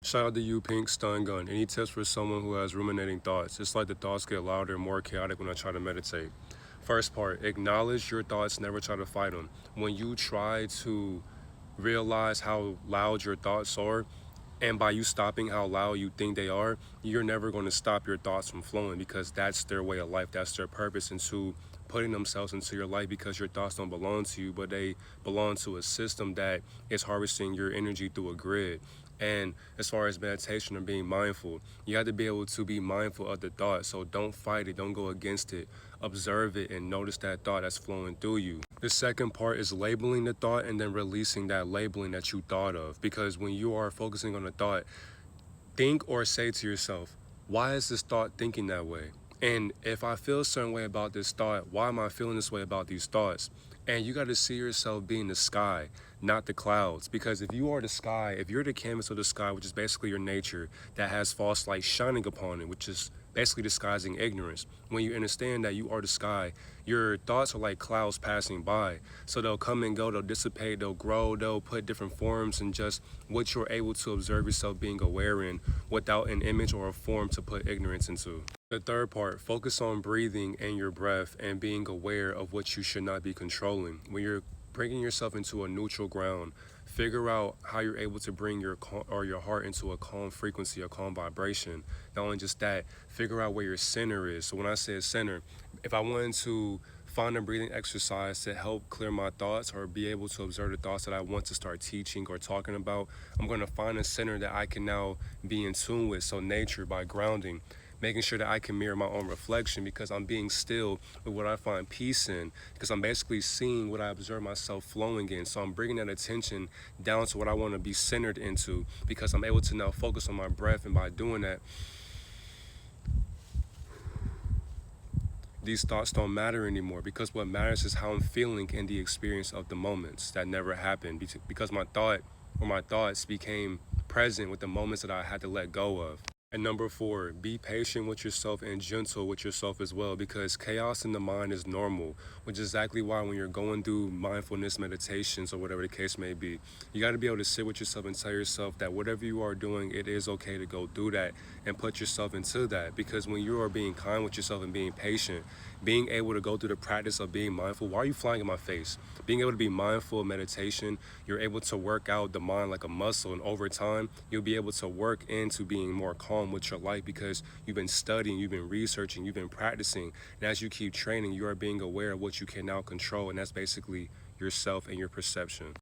Shout out to you, Pink Stun Gun. Any tips for someone who has ruminating thoughts? It's like the thoughts get louder and more chaotic when I try to meditate. First part, acknowledge your thoughts, never try to fight them. When you try to realize how loud your thoughts are, and by you stopping how loud you think they are, you're never going to stop your thoughts from flowing because that's their way of life. That's their purpose into putting themselves into your life because your thoughts don't belong to you, but they belong to a system that is harvesting your energy through a grid. And as far as meditation or being mindful, you have to be able to be mindful of the thought. So don't fight it, don't go against it. Observe it and notice that thought that's flowing through you. The second part is labeling the thought and then releasing that labeling that you thought of. Because when you are focusing on a thought, think or say to yourself, why is this thought thinking that way? And if I feel a certain way about this thought, why am I feeling this way about these thoughts? And you got to see yourself being the sky, not the clouds. Because if you are the sky, if you're the canvas of the sky, which is basically your nature, that has false light shining upon it, which is basically disguising ignorance. When you understand that you are the sky, your thoughts are like clouds passing by. So they'll come and go, they'll dissipate, they'll grow, they'll put different forms and just what you're able to observe yourself being aware in without an image or a form to put ignorance into. The third part, focus on breathing and your breath and being aware of what you should not be controlling. When you're bringing yourself into a neutral ground, figure out how you're able to bring your heart into a calm frequency, a calm vibration. Not only just that, figure out where your center is. So when I say center, if I wanted to find a breathing exercise to help clear my thoughts or be able to observe the thoughts that I want to start teaching or talking about, I'm going to find a center that I can now be in tune with. So nature, by grounding, making sure that I can mirror my own reflection because I'm being still with what I find peace in, because I'm basically seeing what I observe myself flowing in. So I'm bringing that attention down to what I want to be centered into because I'm able to now focus on my breath, and by doing that, these thoughts don't matter anymore because what matters is how I'm feeling in the experience of the moments that never happened because my thoughts became present with the moments that I had to let go of. And number four, be patient with yourself and gentle with yourself as well because chaos in the mind is normal, which is exactly why when you're going through mindfulness meditations or whatever the case may be, you got to be able to sit with yourself and tell yourself that whatever you are doing, it is okay to go through that and put yourself into that because when you are being kind with yourself and being patient, being able to go through the practice of being mindful, why are you flying in my face? Being able to be mindful of meditation, you're able to work out the mind like a muscle, and over time, you'll be able to work into being more calm with your life because you've been studying, you've been researching, you've been practicing, and as you keep training, you are being aware of what you can now control, and that's basically yourself and your perception.